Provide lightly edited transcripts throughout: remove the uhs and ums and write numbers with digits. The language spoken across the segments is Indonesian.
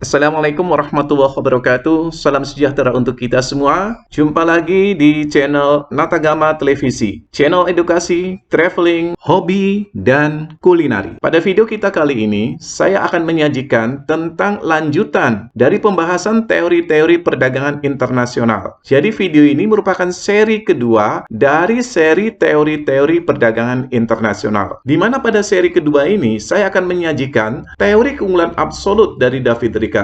Assalamualaikum warahmatullahi wabarakatuh. Salam sejahtera untuk kita semua. Jumpa lagi di channel Natagama Televisi, channel edukasi, traveling, hobi, dan kulinari. Pada video kita kali ini, saya akan menyajikan tentang lanjutan dari pembahasan teori-teori perdagangan internasional. Jadi video ini merupakan seri kedua dari seri teori-teori perdagangan internasional. Di mana pada seri kedua ini, saya akan menyajikan teori keunggulan absolut dari David Ricardo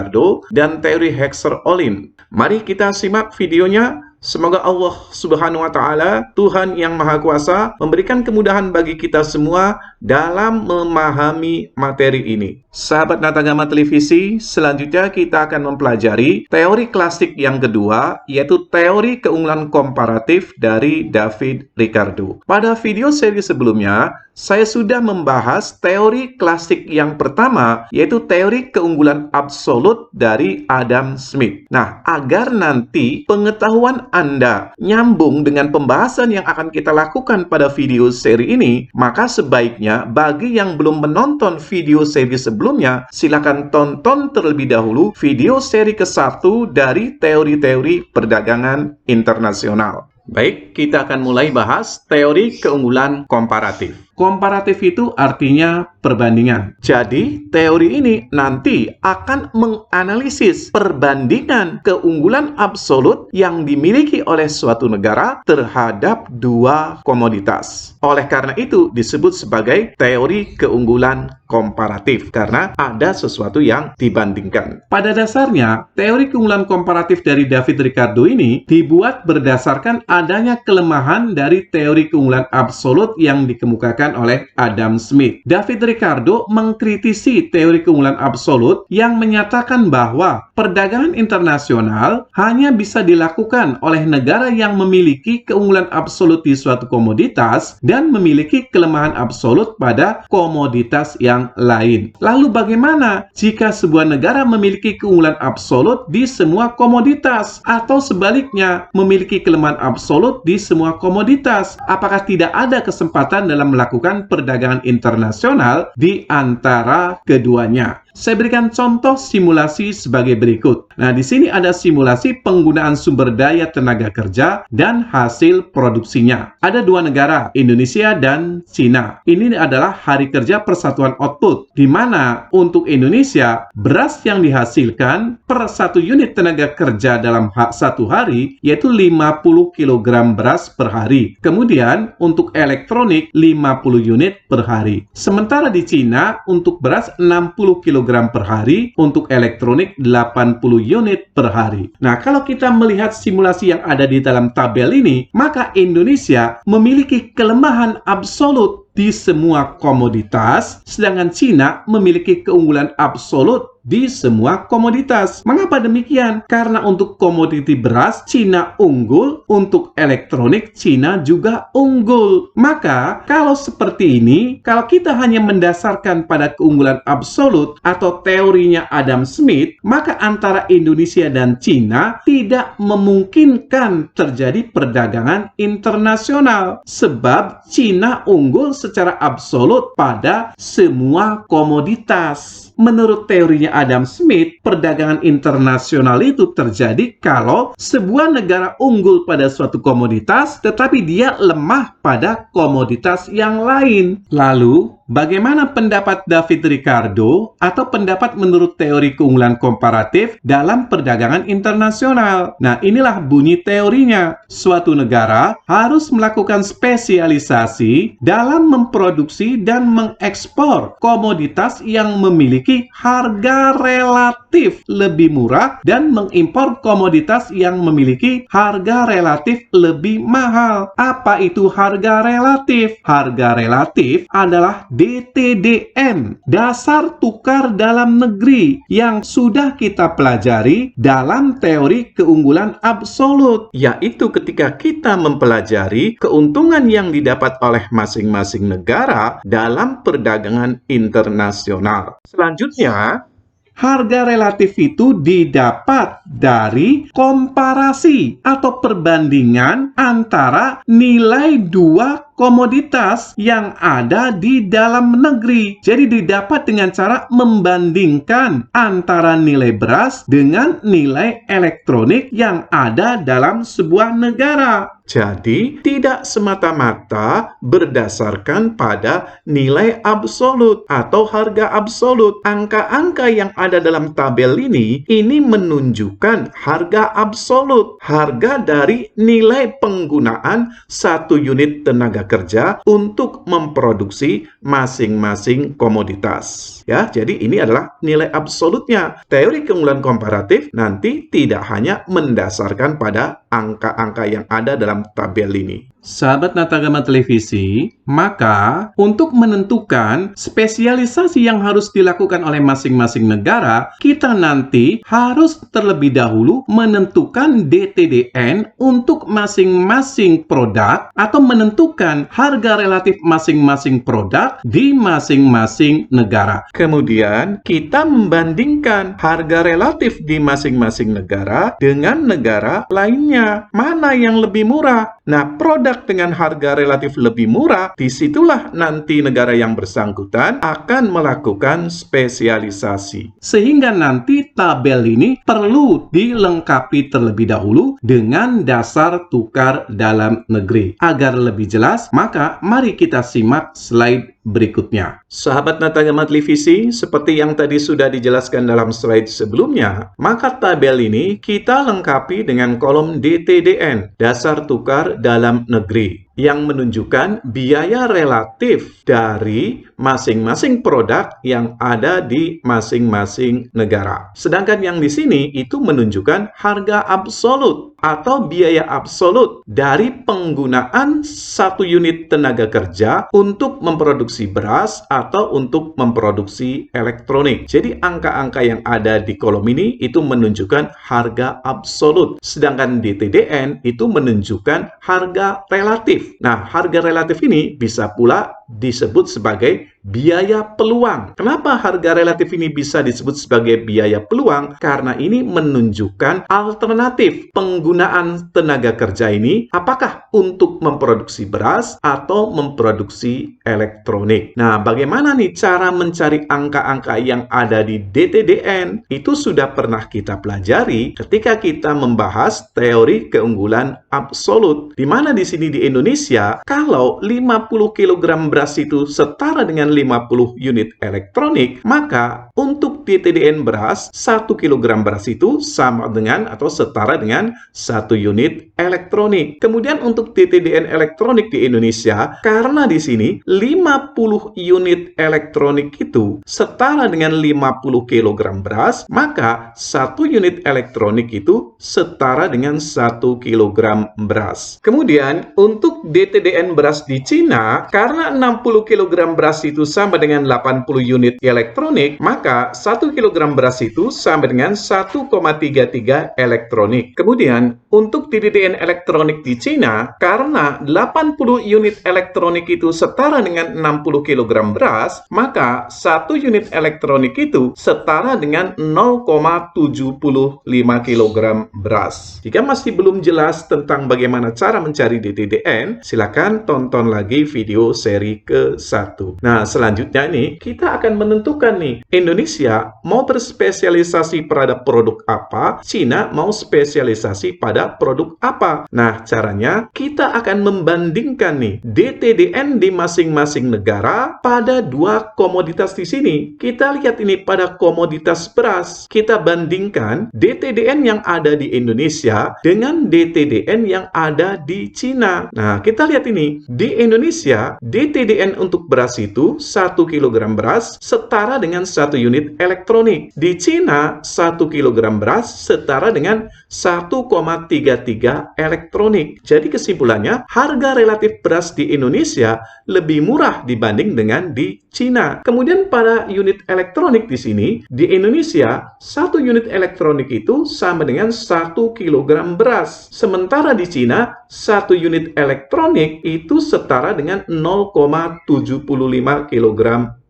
dan teori Heckscher-Ohlin. Mari kita simak videonya. Semoga Allah Subhanahu wa Ta'ala, Tuhan yang Maha Kuasa, memberikan kemudahan bagi kita semua dalam memahami materi ini. Sahabat Natagama Televisi, selanjutnya kita akan mempelajari teori klasik yang kedua, yaitu teori keunggulan komparatif dari David Ricardo. Pada video seri sebelumnya, saya sudah membahas teori klasik yang pertama, yaitu teori keunggulan absolut dari Adam Smith. Nah, agar nanti pengetahuan Anda nyambung dengan pembahasan yang akan kita lakukan pada video seri ini, maka sebaiknya bagi yang belum menonton video seri sebelumnya, silakan tonton terlebih dahulu video seri ke-1 dari teori-teori perdagangan internasional. Baik, kita akan mulai bahas teori keunggulan komparatif. Komparatif itu artinya perbandingan. Jadi, teori ini nanti akan menganalisis perbandingan keunggulan absolut yang dimiliki oleh suatu negara terhadap dua komoditas. Oleh karena itu, disebut sebagai teori keunggulan komparatif, karena ada sesuatu yang dibandingkan. Pada dasarnya, teori keunggulan komparatif dari David Ricardo ini dibuat berdasarkan adanya kelemahan dari teori keunggulan absolut yang dikemukakan oleh Adam Smith. David Ricardo mengkritisi teori keunggulan absolut yang menyatakan bahwa perdagangan internasional hanya bisa dilakukan oleh negara yang memiliki keunggulan absolut di suatu komoditas dan memiliki kelemahan absolut pada komoditas yang lain. Lalu bagaimana jika sebuah negara memiliki keunggulan absolut di semua komoditas atau sebaliknya memiliki kelemahan absolut di semua komoditas? Apakah tidak ada kesempatan dalam melakukan perdagangan internasional di antara keduanya? Saya berikan contoh simulasi sebagai berikut. Nah, di sini ada simulasi penggunaan sumber daya tenaga kerja dan hasil produksinya. Ada dua negara, Indonesia dan Cina. Ini adalah hari kerja persatuan output, di mana untuk Indonesia, beras yang dihasilkan per satu unit tenaga kerja dalam satu hari, yaitu 50 kg beras per hari. Kemudian, untuk elektronik, 50 unit per hari. Sementara di Cina, untuk beras 60 kg per hari, untuk elektronik 80 unit per hari. Nah, kalau kita melihat simulasi yang ada di dalam tabel ini, maka Indonesia memiliki kelemahan absolut di semua komoditas, sedangkan Cina memiliki keunggulan absolut di semua komoditas. Mengapa demikian? Karena untuk komoditi beras, Cina unggul, untuk elektronik, Cina juga unggul. Maka, kalau seperti ini, kalau kita hanya mendasarkan pada keunggulan absolut atau teorinya Adam Smith, maka antara Indonesia dan Cina tidak memungkinkan terjadi perdagangan internasional. Sebab Cina unggul secara absolut pada semua komoditas. Menurut teorinya Adam Smith, perdagangan internasional itu terjadi kalau sebuah negara unggul pada suatu komoditas, tetapi dia lemah pada komoditas yang lain. Lalu, bagaimana pendapat David Ricardo atau pendapat menurut teori keunggulan komparatif dalam perdagangan internasional? Nah, inilah bunyi teorinya. Suatu negara harus melakukan spesialisasi dalam memproduksi dan mengekspor komoditas yang memiliki harga relatif lebih murah dan mengimpor komoditas yang memiliki harga relatif lebih mahal. Apa itu harga relatif? Harga relatif adalah DTDN, dasar tukar dalam negeri, yang sudah kita pelajari dalam teori keunggulan absolut, yaitu ketika kita mempelajari keuntungan yang didapat oleh masing-masing negara dalam perdagangan internasional. Selanjutnya, harga relatif itu didapat dari komparasi atau perbandingan antara nilai dua komoditas yang ada di dalam negeri. Jadi didapat dengan cara membandingkan antara nilai beras dengan nilai elektronik yang ada dalam sebuah negara. Jadi, tidak semata-mata berdasarkan pada nilai absolut atau harga absolut. Angka-angka yang ada dalam tabel ini menunjukkan harga absolut, harga dari nilai penggunaan satu unit tenaga kerja untuk memproduksi masing-masing komoditas. Ya, jadi ini adalah nilai absolutnya. Teori keunggulan komparatif nanti tidak hanya mendasarkan pada angka-angka yang ada dalam tabel ini. Sahabat Natagama Televisi, maka untuk menentukan spesialisasi yang harus dilakukan oleh masing-masing negara, kita nanti harus terlebih dahulu menentukan DTDN untuk masing-masing produk atau menentukan harga relatif masing-masing produk di masing-masing negara. Kemudian, kita membandingkan harga relatif di masing-masing negara dengan negara lainnya. Mana yang lebih murah? Nah, produk dengan harga relatif lebih murah, disitulah nanti negara yang bersangkutan akan melakukan spesialisasi. Sehingga nanti tabel ini perlu dilengkapi terlebih dahulu dengan dasar tukar dalam negeri. Agar lebih jelas, maka mari kita simak slide berikutnya. Sahabat Natagama Televisi, seperti yang tadi sudah dijelaskan dalam slide sebelumnya, maka tabel ini kita lengkapi dengan kolom DTDN, dasar tukar dalam negeri, yang menunjukkan biaya relatif dari masing-masing produk yang ada di masing-masing negara. Sedangkan yang di sini itu menunjukkan harga absolut atau biaya absolut dari penggunaan satu unit tenaga kerja untuk memproduksi beras atau untuk memproduksi elektronik. Jadi angka-angka yang ada di kolom ini itu menunjukkan harga absolut. Sedangkan DTDN itu menunjukkan harga relatif. Nah, harga relatif ini bisa pula disebut sebagai biaya peluang. Kenapa harga relatif ini bisa disebut sebagai biaya peluang? Karena ini menunjukkan alternatif penggunaan tenaga kerja ini, apakah untuk memproduksi beras atau memproduksi elektronik. Nah, bagaimana nih cara mencari angka-angka yang ada di DTDN? Itu sudah pernah kita pelajari ketika kita membahas teori keunggulan absolut. Di mana di sini di Indonesia, kalau 50 kg beras itu setara dengan 50 unit elektronik, maka untuk DTDN beras, 1 kg beras itu sama dengan atau setara dengan 1 unit elektronik. Kemudian untuk DTDN elektronik di Indonesia, karena di sini 50 unit elektronik itu setara dengan 50 kg beras, maka 1 unit elektronik itu setara dengan 1 kg beras. Kemudian untuk DTDN beras di Cina, karena 60 kg beras itu sama dengan 80 unit elektronik, maka 1 kg beras itu sama dengan 1,33 elektronik. Kemudian, untuk DTDN elektronik di Cina, karena 80 unit elektronik itu setara dengan 60 kg beras, maka 1 unit elektronik itu setara dengan 0,75 kg beras. Jika masih belum jelas tentang bagaimana cara mencari DTDN, silakan tonton lagi video seri ke-1. Nah, selanjutnya nih, kita akan menentukan nih, Indonesia mau berspesialisasi pada produk apa, Cina mau spesialisasi pada produk apa. Nah, caranya kita akan membandingkan nih, DTDN di masing-masing negara pada dua komoditas di sini. Kita lihat ini pada komoditas beras. Kita bandingkan DTDN yang ada di Indonesia dengan DTDN yang ada di Cina. Nah, kita lihat ini, di Indonesia, DTDN untuk beras itu 1 kg beras setara dengan 1 unit elektronik. Di Cina, 1 kg beras setara dengan 1,33 elektronik. Jadi kesimpulannya, harga relatif beras di Indonesia lebih murah dibanding dengan di Cina. Kemudian pada unit elektronik di sini, di Indonesia, 1 unit elektronik itu sama dengan 1 kg beras. Sementara di Cina, 1 unit elektronik itu setara dengan 0,75 kg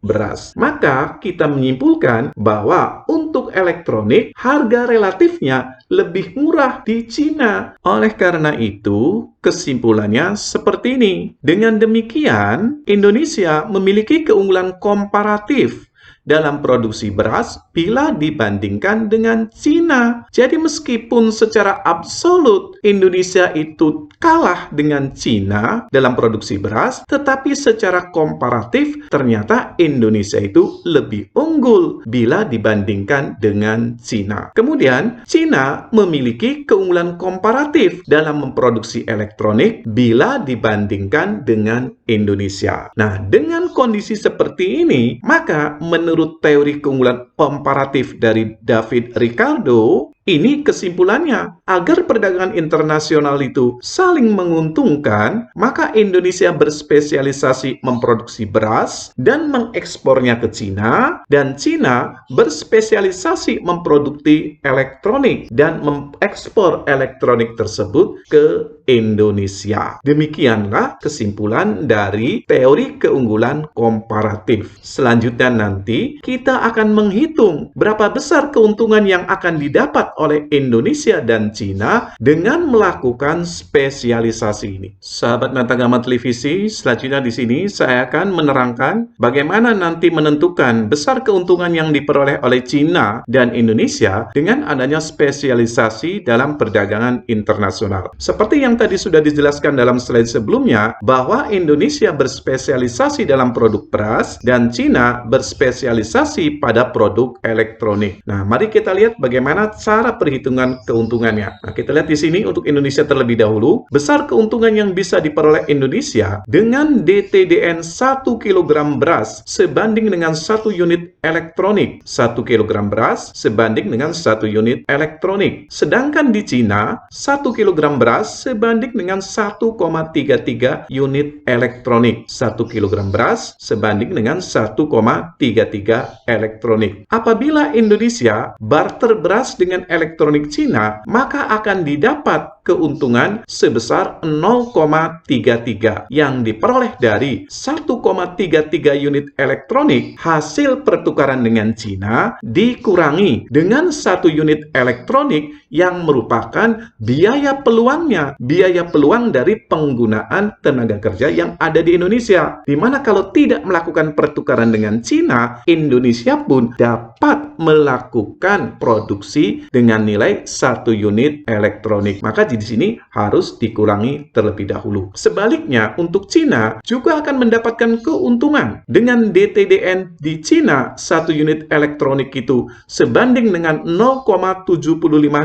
beras. Maka kita menyimpulkan bahwa untuk elektronik harga relatifnya lebih murah di Cina. Oleh karena itu, kesimpulannya seperti ini. Dengan demikian, Indonesia memiliki keunggulan komparatif dalam produksi beras bila dibandingkan dengan Cina. Jadi meskipun secara absolut Indonesia itu kalah dengan Cina dalam produksi beras, tetapi secara komparatif ternyata Indonesia itu lebih unggul bila dibandingkan dengan Cina. Kemudian, Cina memiliki keunggulan komparatif dalam memproduksi elektronik bila dibandingkan dengan Indonesia. Nah, dengan kondisi seperti ini, maka menurut teori keunggulan komparatif dari David Ricardo, ini kesimpulannya, agar perdagangan internasional itu saling menguntungkan, maka Indonesia berspesialisasi memproduksi beras dan mengekspornya ke Cina, dan Cina berspesialisasi memproduksi elektronik dan mengekspor elektronik tersebut ke Indonesia. Demikianlah kesimpulan dari teori keunggulan komparatif. Selanjutnya nanti kita akan menghitung berapa besar keuntungan yang akan didapat oleh Indonesia dan Cina dengan melakukan spesialisasi ini. Sahabat Natagama Televisi, selanjutnya di sini saya akan menerangkan bagaimana nanti menentukan besar keuntungan yang diperoleh oleh Cina dan Indonesia dengan adanya spesialisasi dalam perdagangan internasional. Seperti yang tadi sudah dijelaskan dalam slide sebelumnya, bahwa Indonesia berspesialisasi dalam produk beras dan Cina berspesialisasi pada produk elektronik. Nah, mari kita lihat bagaimana cara perhitungan keuntungannya. Nah, kita lihat di sini untuk Indonesia terlebih dahulu. Besar keuntungan yang bisa diperoleh Indonesia dengan DTDN 1 kg beras sebanding dengan 1 unit elektronik. 1 kg beras sebanding dengan 1 unit elektronik. Sedangkan di Cina, 1 kg beras sebanding dengan 1,33 unit elektronik. 1 kg beras sebanding dengan 1,33 elektronik. Apabila Indonesia barter beras dengan elektronik Cina, maka akan didapat keuntungan sebesar 0,33 yang diperoleh dari 1,33 unit elektronik hasil pertukaran dengan Cina dikurangi dengan 1 unit elektronik yang merupakan biaya peluangnya, biaya peluang dari penggunaan tenaga kerja yang ada di Indonesia. Di mana kalau tidak melakukan pertukaran dengan Cina, Indonesia pun dapat melakukan produksi dengan nilai 1 unit elektronik. Maka di sini harus dikurangi terlebih dahulu. Sebaliknya, untuk Cina juga akan mendapatkan keuntungan dengan DTDN di Cina 1 unit elektronik itu sebanding dengan 0,75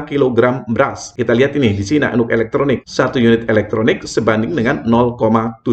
kg beras. Kita lihat ini di Cina untuk elektronik, 1 unit elektronik sebanding dengan 0,75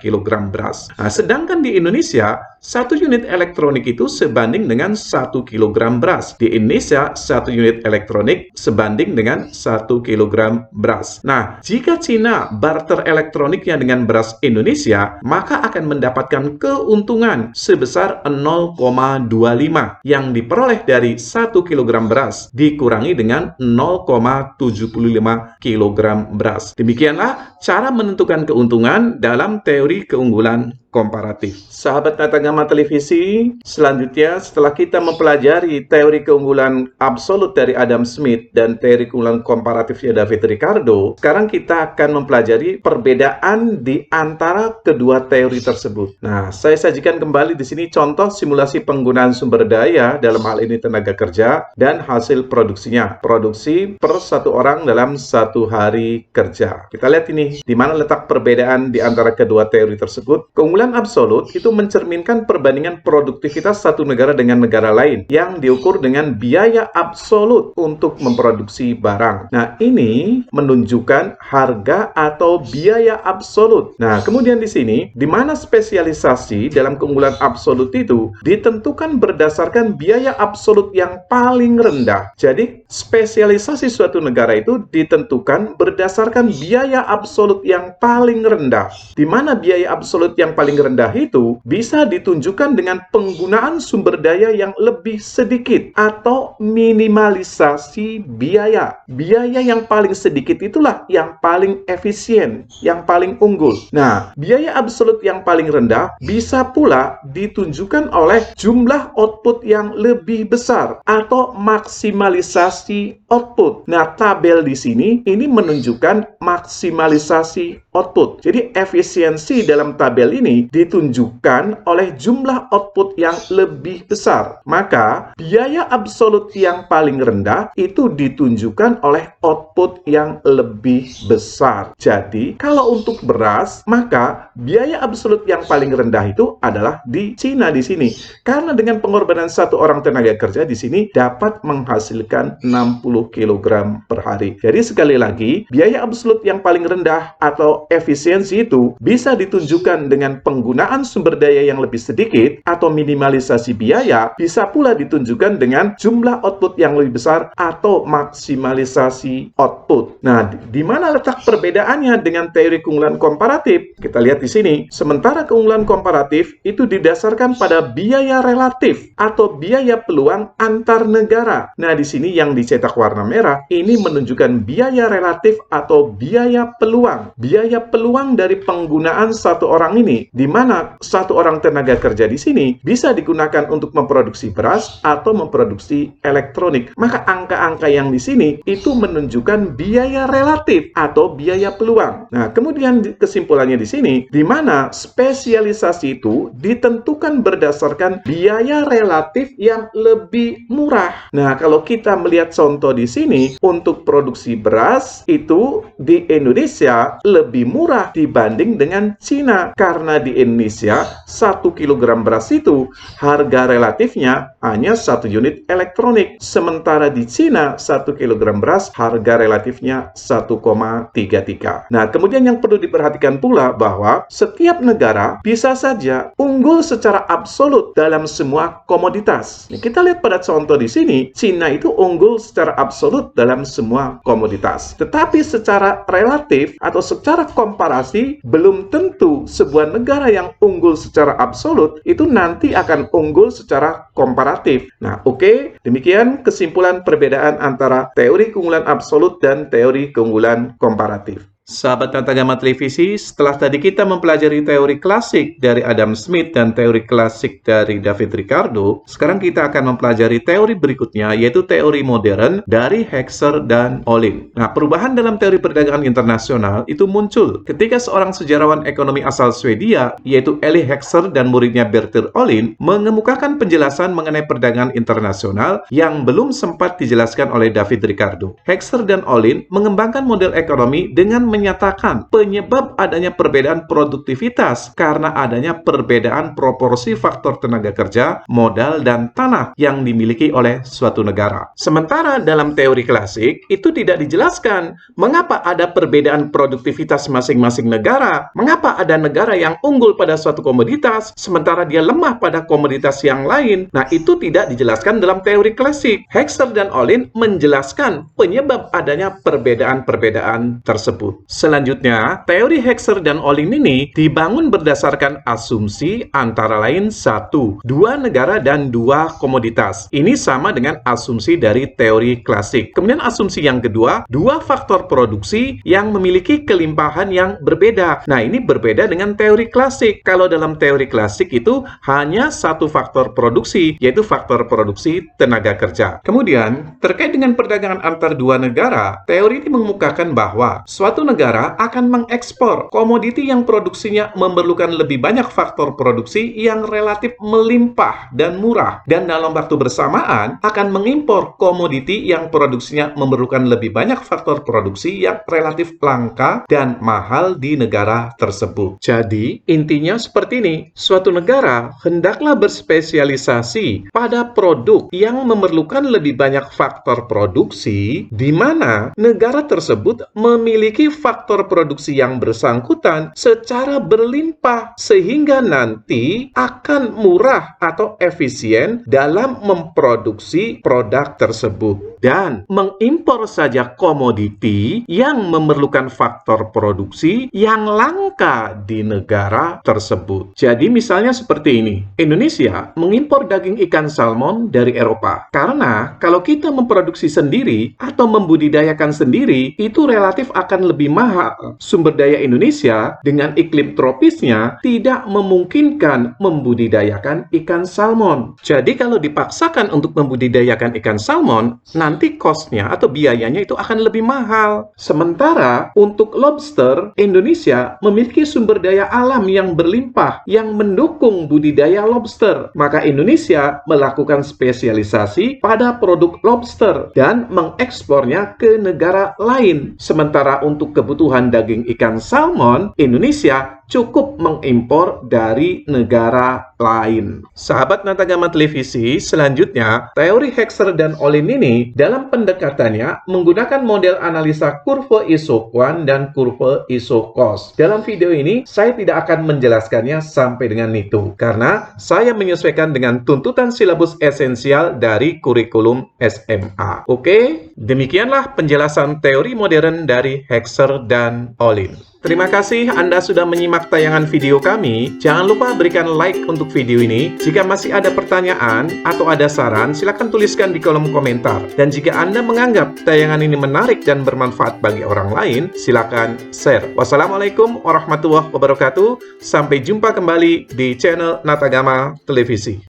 kg beras. Nah, sedangkan di Indonesia 1 unit elektronik itu sebanding dengan 1 kg beras. Di Indonesia 1 unit elektronik sebanding dengan 1 kg beras. Nah, jika Cina barter elektroniknya dengan beras Indonesia, maka akan mendapatkan keuntungan sebesar 0,25 yang diperoleh dari 1 kg beras dikurangi dengan 0,75 kg beras. Demikianlah cara menentukan keuntungan dalam teori keunggulan komparatif. Sahabat Natagama Televisi, selanjutnya setelah kita mempelajari teori keunggulan absolut dari Adam Smith dan teori keunggulan komparatifnya David Ricardo, sekarang kita akan mempelajari perbedaan di antara kedua teori tersebut. Nah, saya sajikan kembali di sini contoh simulasi penggunaan sumber daya, dalam hal ini tenaga kerja, dan hasil produksinya. Produksi per 1 orang dalam 1 hari kerja. Kita lihat ini, di mana letak perbedaan di antara kedua teori tersebut. Keunggulan absolut itu mencerminkan perbandingan produktivitas satu negara dengan negara lain yang diukur dengan biaya absolut untuk memproduksi barang. Nah, ini menunjukkan harga atau biaya absolut. Nah, kemudian di sini, di mana spesialisasi dalam keunggulan absolut itu ditentukan berdasarkan biaya absolut yang paling rendah. Jadi, spesialisasi suatu negara itu ditentukan berdasarkan biaya absolut yang paling rendah. Di mana biaya absolut yang paling paling rendah itu bisa ditunjukkan dengan penggunaan sumber daya yang lebih sedikit atau minimalisasi biaya. Biaya yang paling sedikit itulah yang paling efisien, yang paling unggul. Nah, biaya absolut yang paling rendah bisa pula ditunjukkan oleh jumlah output yang lebih besar atau maksimalisasi output. Nah, tabel di sini ini menunjukkan maksimalisasi output. Jadi, efisiensi dalam tabel ini ditunjukkan oleh jumlah output yang lebih besar. Maka, biaya absolut yang paling rendah itu ditunjukkan oleh output yang lebih besar. Jadi, kalau untuk beras, maka biaya absolut yang paling rendah itu adalah di Cina di sini. Karena dengan pengorbanan satu orang tenaga kerja di sini dapat menghasilkan 60 kg per hari. Jadi sekali lagi, biaya absolut yang paling rendah atau efisiensi itu bisa ditunjukkan dengan penggunaan sumber daya yang lebih sedikit atau minimalisasi biaya, bisa pula ditunjukkan dengan jumlah output yang lebih besar atau maksimalisasi output. Nah, di mana letak perbedaannya dengan teori keunggulan komparatif? Kita lihat di sini. Sementara keunggulan komparatif itu didasarkan pada biaya relatif atau biaya peluang antar negara. Nah, di sini yang dicetak warna merah ini menunjukkan biaya relatif atau biaya peluang. Biaya peluang dari penggunaan satu orang ini, di mana satu orang tenaga kerja di sini bisa digunakan untuk memproduksi beras atau memproduksi elektronik. Maka angka-angka yang di sini itu menunjukkan biaya relatif atau biaya peluang. Nah, kemudian kesimpulannya di sini, di mana spesialisasi itu ditentukan berdasarkan biaya relatif yang lebih murah. Nah, kalau kita melihat contoh di sini, untuk produksi beras itu di Indonesia lebih murah dibanding dengan Cina. Karena di Indonesia 1 kg beras itu harga relatifnya hanya 1 unit elektronik. Sementara di Cina 1 kg beras harga relatifnya 1,33. Nah, kemudian yang perlu diperhatikan pula bahwa setiap negara bisa saja unggul secara absolut dalam semua komoditas. Nah, kita lihat pada contoh di sini, Cina itu unggul secara absolut dalam semua komoditas. Tetapi secara relatif atau secara komparasi, belum tentu sebuah negara yang unggul secara absolut itu nanti akan unggul secara komparatif. Nah, oke, demikian kesimpulan perbedaan antara teori keunggulan absolut dan teori keunggulan komparatif. Sahabat Natagama Televisi, setelah tadi kita mempelajari teori klasik dari Adam Smith dan teori klasik dari David Ricardo, sekarang kita akan mempelajari teori berikutnya, yaitu teori modern dari Hexer dan Ohlin. Nah, perubahan dalam teori perdagangan internasional itu muncul ketika seorang sejarawan ekonomi asal Swedia, yaitu Eli Hexer dan muridnya Bertil Ohlin, mengemukakan penjelasan mengenai perdagangan internasional yang belum sempat dijelaskan oleh David Ricardo. Hexer dan Ohlin mengembangkan model ekonomi dengan menyatakan penyebab adanya perbedaan produktivitas karena adanya perbedaan proporsi faktor tenaga kerja, modal, dan tanah yang dimiliki oleh suatu negara. Sementara dalam teori klasik, itu tidak dijelaskan mengapa ada perbedaan produktivitas masing-masing negara, mengapa ada negara yang unggul pada suatu komoditas, sementara dia lemah pada komoditas yang lain. Nah, itu tidak dijelaskan dalam teori klasik. Hexer dan Ohlin menjelaskan penyebab adanya perbedaan-perbedaan tersebut. Selanjutnya, teori Hexer dan Ohlin ini dibangun berdasarkan asumsi antara lain 1, 2 negara dan 2 komoditas. Ini sama dengan asumsi dari teori klasik. Kemudian asumsi yang kedua, 2 faktor produksi yang memiliki kelimpahan yang berbeda. Nah, ini berbeda dengan teori klasik. Kalau dalam teori klasik itu hanya 1 faktor produksi, yaitu faktor produksi tenaga kerja. Kemudian, terkait dengan perdagangan antar 2 negara, teori ini mengemukakan bahwa suatu negara akan mengekspor komoditi yang produksinya memerlukan lebih banyak faktor produksi yang relatif melimpah dan murah, dan dalam waktu bersamaan akan mengimpor komoditi yang produksinya memerlukan lebih banyak faktor produksi yang relatif langka dan mahal di negara tersebut. Jadi, intinya seperti ini, suatu negara hendaklah berspesialisasi pada produk yang memerlukan lebih banyak faktor produksi, di mana negara tersebut memiliki faktor produksi yang bersangkutan secara berlimpah sehingga nanti akan murah atau efisien dalam memproduksi produk tersebut. Dan mengimpor saja komoditi yang memerlukan faktor produksi yang langka di negara tersebut. Jadi misalnya seperti ini, Indonesia mengimpor daging ikan salmon dari Eropa. Karena kalau kita memproduksi sendiri atau membudidayakan sendiri, itu relatif akan lebih mahal. Sumber daya Indonesia dengan iklim tropisnya tidak memungkinkan membudidayakan ikan salmon. Jadi kalau dipaksakan untuk membudidayakan ikan salmon, nanti cost-nya atau biayanya itu akan lebih mahal. Sementara untuk lobster, Indonesia memiliki sumber daya alam yang berlimpah yang mendukung budidaya lobster. Maka Indonesia melakukan spesialisasi pada produk lobster dan mengekspornya ke negara lain. Sementara untuk kebutuhan daging ikan salmon, Indonesia cukup mengimpor dari negara lain. Sahabat Natagama Televisi, selanjutnya, teori Hexer dan Olin ini dalam pendekatannya menggunakan model analisa kurva isoquant dan kurva isocos. Dalam video ini, saya tidak akan menjelaskannya sampai dengan itu, karena saya menyesuaikan dengan tuntutan silabus esensial dari kurikulum SMA. Oke, demikianlah penjelasan teori modern dari Hexer dan Olin. Terima kasih Anda sudah menyimak tayangan video kami. Jangan lupa berikan like untuk video ini. Jika masih ada pertanyaan atau ada saran, silakan tuliskan di kolom komentar. Dan jika Anda menganggap tayangan ini menarik dan bermanfaat bagi orang lain, silakan share. Wassalamualaikum warahmatullahi wabarakatuh. Sampai jumpa kembali di channel Natagama Televisi.